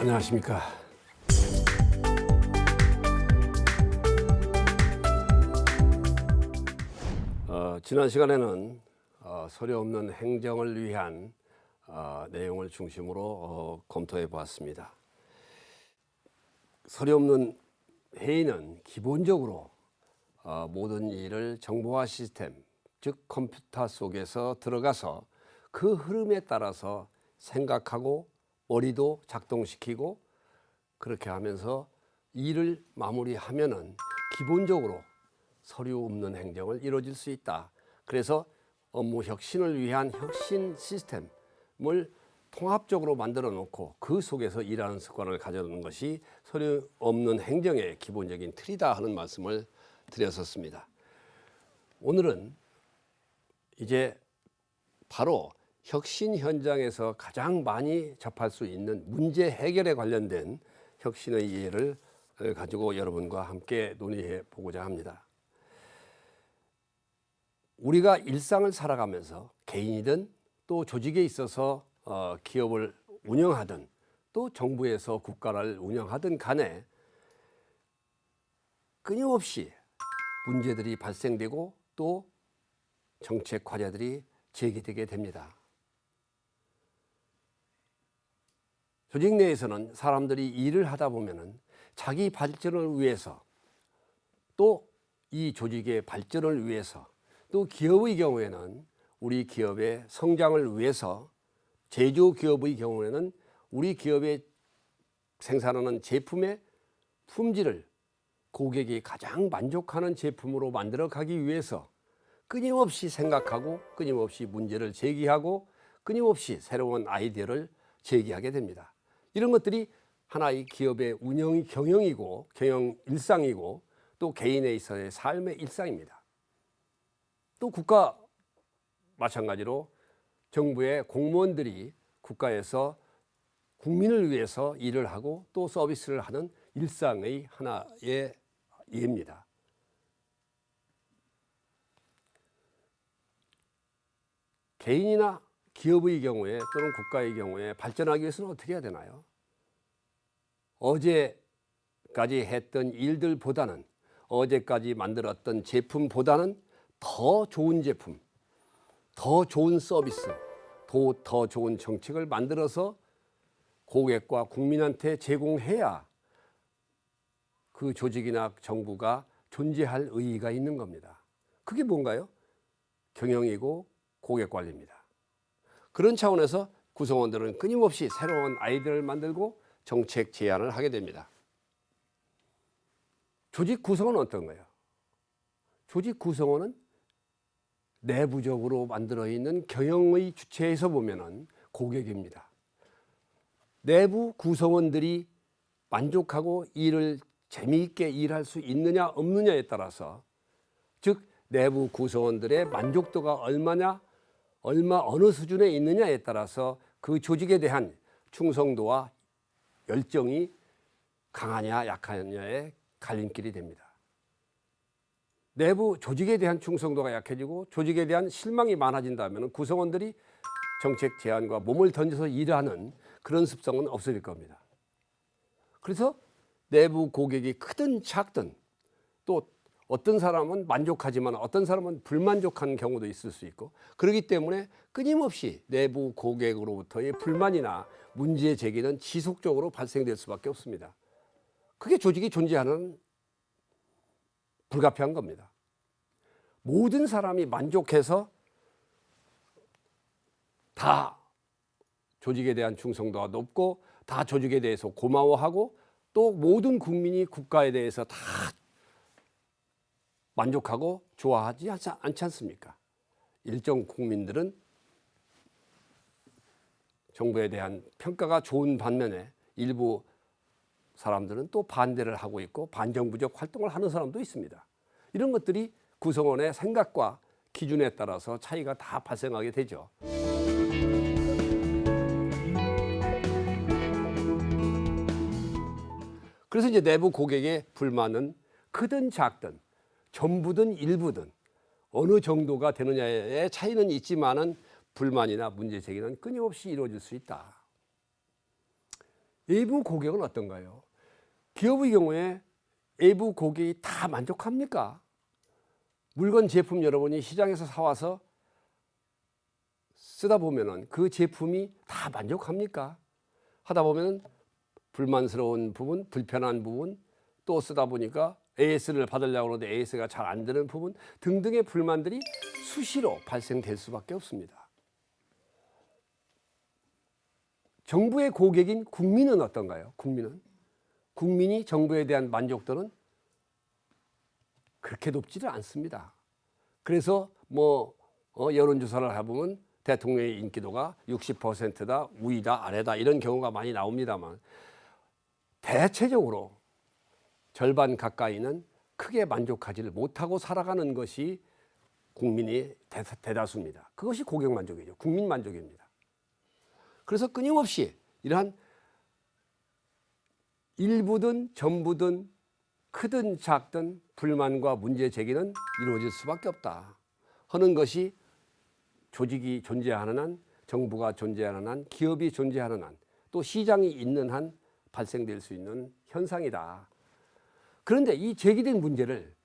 안녕하십니까. 지난 시간에는 서류 없는 행정을 위한 내용을 중심으로 검토해 보았습니다. 서류 없는 회의는 기본적으로 모든 일을 정보화 시스템, 즉 컴퓨터 속에서 들어가서 그 흐름에 따라서 생각하고 머리도 작동시키고 그렇게 하면서 일을 마무리하면은 기본적으로 서류 없는 행정을 이루어질 수 있다. 그래서 업무 혁신을 위한 혁신 시스템을 통합적으로 만들어 놓고 그 속에서 일하는 습관을 가져오는 것이 서류 없는 행정의 기본적인 틀이다 하는 말씀을 드렸었습니다. 오늘은 이제 바로 혁신 현장에서 가장 많이 접할 수 있는 문제 해결에 관련된 혁신의 이해를 가지고 여러분과 함께 논의해 보고자 합니다. 우리가 일상을 살아가면서 개인이든 또 조직에 있어서 기업을 운영하든 또 정부에서 국가를 운영하든 간에 끊임없이 문제들이 발생되고 또 정책 과제들이 제기되게 됩니다. 조직 내에서는 사람들이 일을 하다 보면은 자기 발전을 위해서 또 이 조직의 발전을 위해서 또 기업의 경우에는 우리 기업의 성장을 위해서 제조기업의 경우에는 우리 기업의 생산하는 제품의 품질을 고객이 가장 만족하는 제품으로 만들어 가기 위해서 끊임없이 생각하고 끊임없이 문제를 제기하고 끊임없이 새로운 아이디어를 제기하게 됩니다. 이런 것들이 하나의 기업의 운영 경영이고 경영 일상이고 또 개인에 있어서의 삶의 일상입니다. 또 국가 마찬가지로 정부의 공무원들이 국가에서 국민을 위해서 일을 하고 또 서비스를 하는 일상의 하나의 예입니다. 개인이나 기업의 경우에 또는 국가의 경우에 발전하기 위해서는 어떻게 해야 되나요? 어제까지 했던 일들보다는 어제까지 만들었던 제품보다는 더 좋은 제품, 더 좋은 서비스, 더 좋은 정책을 만들어서 고객과 국민한테 제공해야 그 조직이나 정부가 존재할 의의가 있는 겁니다. 그게 뭔가요? 경영이고 고객 관리입니다. 그런 차원에서 구성원들은 끊임없이 새로운 아이디어를 만들고 정책 제안을 하게 됩니다. 조직 구성원은 어떤가요? 조직 구성원은 내부적으로 만들어 있는 경영의 주체에서 보면은 고객입니다. 내부 구성원들이 만족하고 일을 재미있게 일할 수 있느냐 없느냐에 따라서 즉 내부 구성원들의 만족도가 어느 수준에 있느냐에 따라서 그 조직에 대한 충성도와 열정이 강하냐 약하냐의 갈림길이 됩니다. 내부 조직에 대한 충성도가 약해지고 조직에 대한 실망이 많아진다면 구성원들이 정책 제안과 몸을 던져서 일하는 그런 습성은 없어질 겁니다. 그래서 내부 고객이 크든 작든 또 어떤 사람은 만족하지만 어떤 사람은 불만족한 경우도 있을 수 있고 그렇기 때문에 끊임없이 내부 고객으로부터의 불만이나 문제 제기는 지속적으로 발생될 수밖에 없습니다. 그게 조직이 존재하는 불가피한 겁니다. 모든 사람이 만족해서 다 조직에 대한 충성도가 높고 다 조직에 대해서 고마워하고 또 모든 국민이 국가에 대해서 다 만족하고 좋아하지 않지 않습니까? 일정 국민들은 정부에 대한 평가가 좋은 반면에 일부 사람들은 또 반대를 하고 있고 반정부적 활동을 하는 사람도 있습니다. 이런 것들이 구성원의 생각과 기준에 따라서 차이가 다 발생하게 되죠. 그래서 이제 내부 고객의 불만은 크든 작든 전부든 일부든 어느 정도가 되느냐의 차이는 있지만은 불만이나 문제 제기는 끊임없이 이루어질 수 있다. 외부 고객은 어떤가요? 기업의 경우에 외부 고객이 다 만족합니까? 물건 제품 여러분이 시장에서 사와서 쓰다 보면은 그 제품이 다 만족합니까? 하다 보면은 불만스러운 부분, 불편한 부분, 또 쓰다 보니까 AS를 받으려고 하는데 AS가 잘 안 되는 부분 등등의 불만들이 수시로 발생될 수밖에 없습니다. 정부의 고객인 국민은 어떤가요? 국민이 정부에 대한 만족도는 그렇게 높지를 않습니다. 그래서 여론조사를 해보면 대통령의 인기도가 60%다, 우위다, 아래다 이런 경우가 많이 나옵니다만 대체적으로 절반 가까이는 크게 만족하지를 못하고 살아가는 것이 국민이 대다수입니다. 그것이 고객 만족이죠. 국민 만족입니다. 그래서 끊임없이 이러한 일부든 전부든 크든 작든 불만과 문제 제기는 이루어질 수밖에 없다 하는 것이 조직이 존재하는 한, 정부가 존재하는 한, 기업이 존재하는 한, 또 시장이 있는 한 발생될 수 있는 현상이다. 그런데 이 제기된 문제를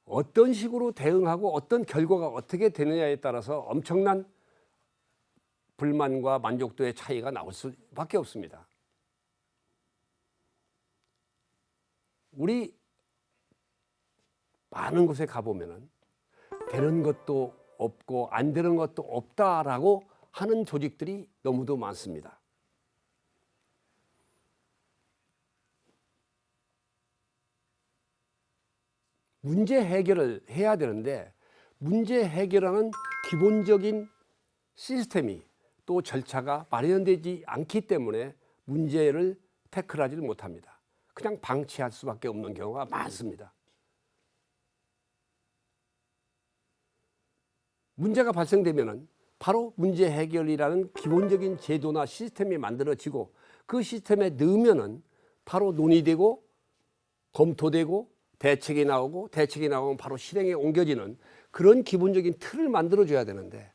어떤 식으로 대응하고 어떤 결과가 어떻게 되느냐에 따라서 엄청난 불만과 만족도의 차이가 나올 수밖에 없습니다. 우리 많은 곳에 가보면은 되는 것도 없고 안 되는 것도 없다라고 하는 조직들이 너무도 많습니다. 문제 해결을 해야 되는데 문제 해결하는 기본적인 시스템이 또 절차가 마련되지 않기 때문에 문제를 태클하지를 못합니다. 그냥 방치할 수밖에 없는 경우가 많습니다. 문제가 발생되면은 바로 문제 해결이라는 기본적인 제도나 시스템이 만들어지고 그 시스템에 넣으면은 바로 논의되고 검토되고 대책이 나오고 대책이 나오면 바로 실행에 옮겨지는 그런 기본적인 틀을 만들어줘야 되는데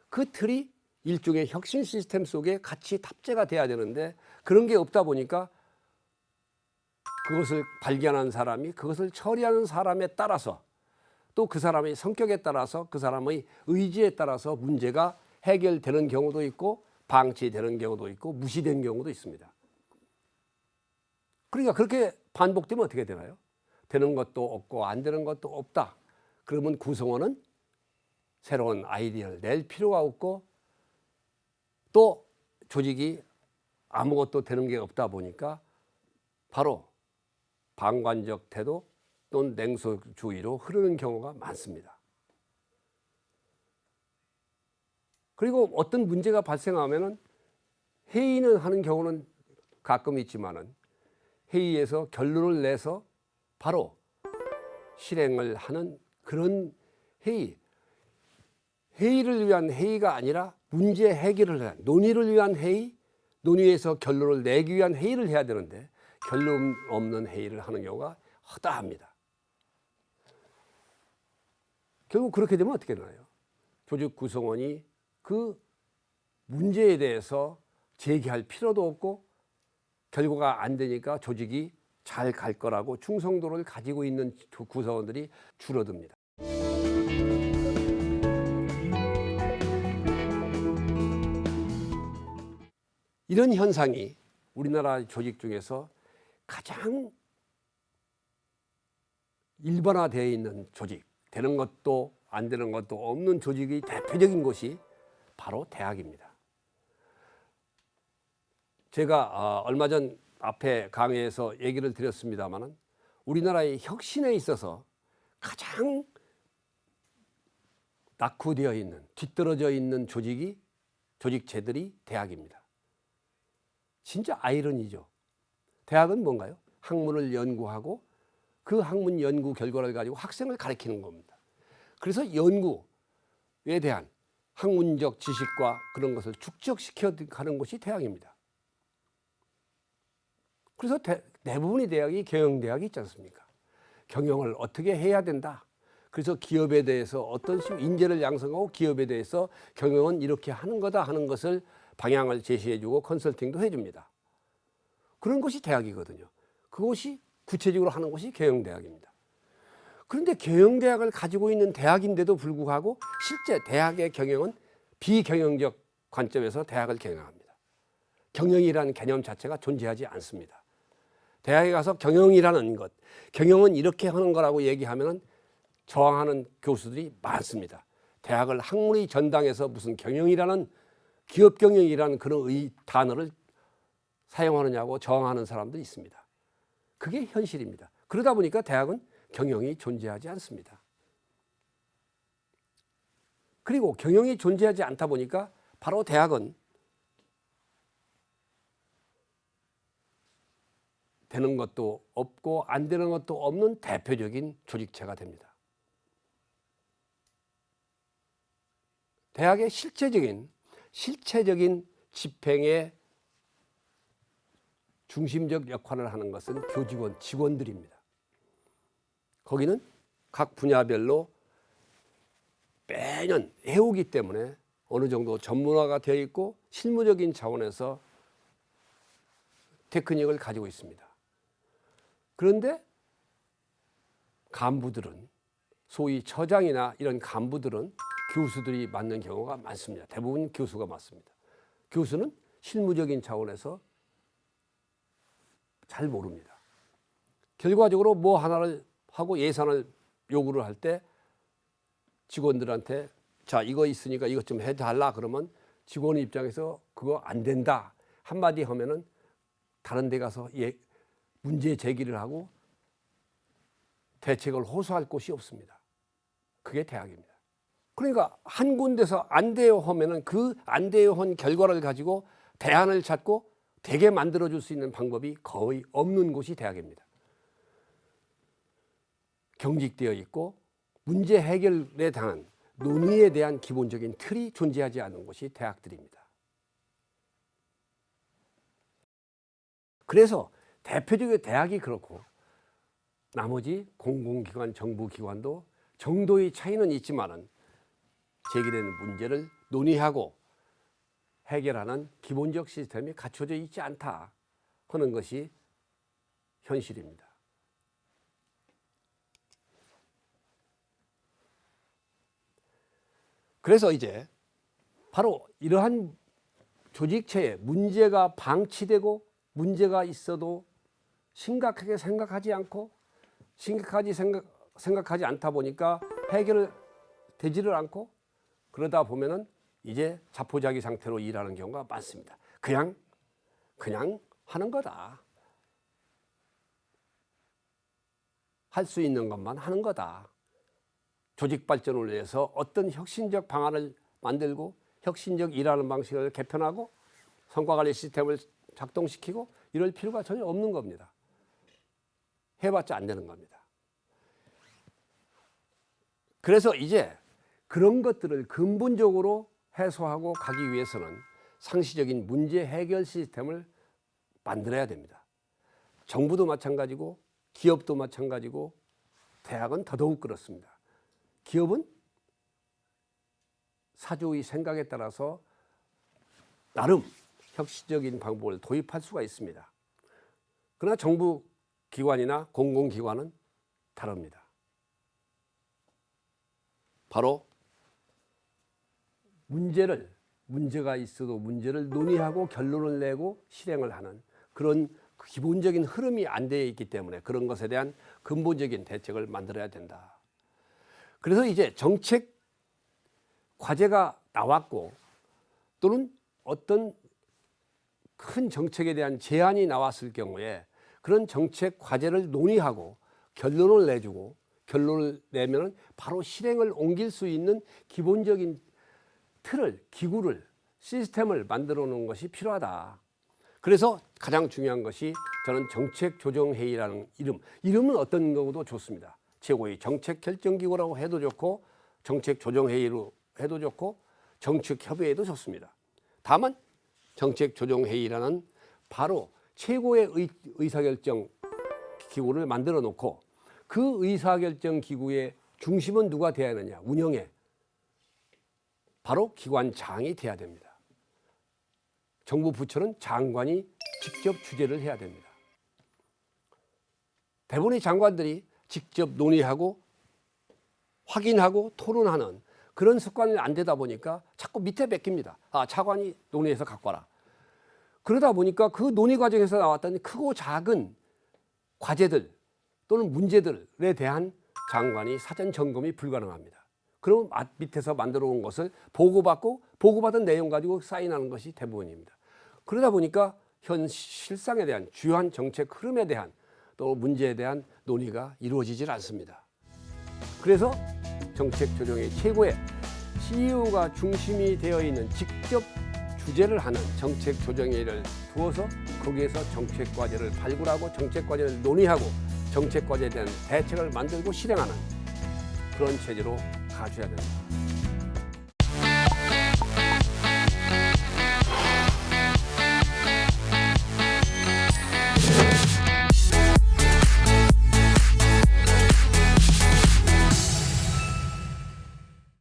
그 틀이 일종의 혁신 시스템 속에 같이 탑재가 돼야 되는데 그런 게 없다 보니까 그것을 발견한 사람이 그것을 처리하는 사람에 따라서 또 그 사람의 성격에 따라서 그 사람의 의지에 따라서 문제가 해결되는 경우도 있고 방치되는 경우도 있고 무시된 경우도 있습니다. 그러니까 그렇게 반복되면 어떻게 되나요? 되는 것도 없고 안 되는 것도 없다. 그러면 구성원은 새로운 아이디어를 낼 필요가 없고 또 조직이 아무것도 되는 게 없다 보니까 바로 방관적 태도 또는 냉소주의로 흐르는 경우가 많습니다. 그리고 어떤 문제가 발생하면은 회의는 하는 경우는 가끔 있지만은 회의에서 결론을 내서 바로 실행을 하는 그런 회의를 위한 회의가 아니라 문제 해결을 위한 논의를 위한 회의, 논의에서 결론을 내기 위한 회의를 해야 되는데 결론 없는 회의를 하는 경우가 허다합니다. 결국 그렇게 되면 어떻게 되나요? 조직 구성원이 그 문제에 대해서 제기할 필요도 없고 결과가 안 되니까 조직이 잘 갈 거라고 충성도를 가지고 있는 구성원들이 줄어듭니다. 이런 현상이 우리나라 조직 중에서 가장 일반화되어 있는 조직, 되는 것도 안 되는 것도 없는 조직의 대표적인 곳이 바로 대학입니다. 제가 얼마 전 앞에 강의에서 얘기를 드렸습니다마는 우리나라의 혁신에 있어서 가장 낙후되어 있는, 뒤떨어져 있는 조직체들이 대학입니다. 진짜 아이러니죠. 대학은 뭔가요? 학문을 연구하고 그 학문 연구 결과를 가지고 학생을 가르치는 겁니다. 그래서 연구에 대한 학문적 지식과 그런 것을 축적시켜 가는 곳이 대학입니다. 그래서 대부분의 대학이 경영대학이 있지 않습니까? 경영을 어떻게 해야 된다. 그래서 기업에 대해서 어떤 식으로 인재를 양성하고 기업에 대해서 경영은 이렇게 하는 거다 하는 것을 방향을 제시해주고 컨설팅도 해줍니다. 그런 것이 대학이거든요. 그것이 구체적으로 하는 것이 경영대학입니다. 그런데 경영대학을 가지고 있는 대학인데도 불구하고 실제 대학의 경영은 비경영적 관점에서 대학을 경영합니다. 경영이라는 개념 자체가 존재하지 않습니다. 대학에 가서 경영이라는 것, 경영은 이렇게 하는 거라고 얘기하면 저항하는 교수들이 많습니다. 대학을 학문의 전당에서 무슨 경영이라는, 기업 경영이라는 그런 단어를 사용하느냐고 저항하는 사람들이 있습니다. 그게 현실입니다. 그러다 보니까 대학은 경영이 존재하지 않습니다. 그리고 경영이 존재하지 않다 보니까 바로 대학은 되는 것도 없고 안 되는 것도 없는 대표적인 조직체가 됩니다. 대학의 실체적인 집행의 중심적 역할을 하는 것은 교직원, 직원들입니다. 거기는 각 분야별로 매년 해오기 때문에 어느 정도 전문화가 되어 있고 실무적인 차원에서 테크닉을 가지고 있습니다. 그런데 간부들은, 소위 처장이나 이런 간부들은 교수들이 맡는 경우가 많습니다. 대부분 교수가 맡습니다. 교수는 실무적인 차원에서 잘 모릅니다. 결과적으로 뭐 하나를 하고 예산을 요구를 할 때 직원들한테 자, 이거 있으니까 이것 좀 해달라 그러면 직원 입장에서 그거 안 된다 한마디 하면은 다른 데 가서 문제 제기를 하고 대책을 호소할 곳이 없습니다. 그게 대학입니다. 그러니까 한 군데서 안 돼요 하면은 그 안 돼요 한 결과를 가지고 대안을 찾고 되게 만들어줄 수 있는 방법이 거의 없는 곳이 대학입니다. 경직되어 있고 문제 해결에 대한 논의에 대한 기본적인 틀이 존재하지 않는 곳이 대학들입니다. 그래서 대표적인 대학이 그렇고 나머지 공공기관, 정부기관도 정도의 차이는 있지만은 제기되는 문제를 논의하고 해결하는 기본적 시스템이 갖춰져 있지 않다 하는 것이 현실입니다. 그래서 이제 바로 이러한 조직체에 문제가 방치되고 문제가 있어도 심각하게 생각하지 않고 생각하지 않다 보니까 해결되지를 않고 그러다 보면은 이제 자포자기 상태로 일하는 경우가 많습니다. 그냥 하는 거다. 할 수 있는 것만 하는 거다. 조직 발전을 위해서 어떤 혁신적 방안을 만들고 혁신적 일하는 방식을 개편하고 성과관리 시스템을 작동시키고 이럴 필요가 전혀 없는 겁니다. 해봤자 안 되는 겁니다. 그래서 이제 그런 것들을 근본적으로 해소하고 가기 위해서는 상시적인 문제 해결 시스템을 만들어야 됩니다. 정부도 마찬가지고 기업도 마찬가지고 대학은 더더욱 그렇습니다. 기업은 사주의 생각에 따라서 나름 혁신적인 방법을 도입할 수가 있습니다. 그러나 정부 기관이나 공공기관은 다릅니다. 바로 문제가 있어도 문제를 논의하고 결론을 내고 실행을 하는 그런 기본적인 흐름이 안 되어 있기 때문에 그런 것에 대한 근본적인 대책을 만들어야 된다. 그래서 이제 정책 과제가 나왔고 또는 어떤 큰 정책에 대한 제안이 나왔을 경우에 그런 정책 과제를 논의하고 결론을 내주고 결론을 내면 바로 실행을 옮길 수 있는 기본적인 틀을, 기구를, 시스템을 만들어 놓은 것이 필요하다. 그래서 가장 중요한 것이 저는 정책조정회의라는 이름은 어떤 경우도 좋습니다. 최고의 정책결정기구라고 해도 좋고 정책조정회의로 해도 좋고 정책협의회도 좋습니다. 다만 정책조정회의라는 바로 최고의 의사결정 기구를 만들어 놓고 그 의사결정 기구의 중심은 누가 돼야 하느냐, 운영에 바로 기관장이 돼야 됩니다. 정부 부처는 장관이 직접 주재를 해야 됩니다. 대부분의 장관들이 직접 논의하고 확인하고 토론하는 그런 습관이 안 되다 보니까 자꾸 밑에 뺏깁니다. 차관이 논의해서 갖고 와라. 그러다 보니까 그 논의 과정에서 나왔던 크고 작은 과제들 또는 문제들에 대한 장관이 사전 점검이 불가능합니다. 그럼 밑에서 만들어 온 것을 보고받고 보고받은 내용 가지고 사인하는 것이 대부분입니다. 그러다 보니까 현 실상에 대한 주요한 정책 흐름에 대한 또 문제에 대한 논의가 이루어지질 않습니다. 그래서 정책 조정의 최고의 CEO가 중심이 되어 있는 직접 주재를 하는 정책 조정회의를 두어서 거기에서 정책 과제를 발굴하고 정책 과제를 논의하고 정책 과제에 대한 대책을 만들고 실행하는 그런 체제로 가져야 된다.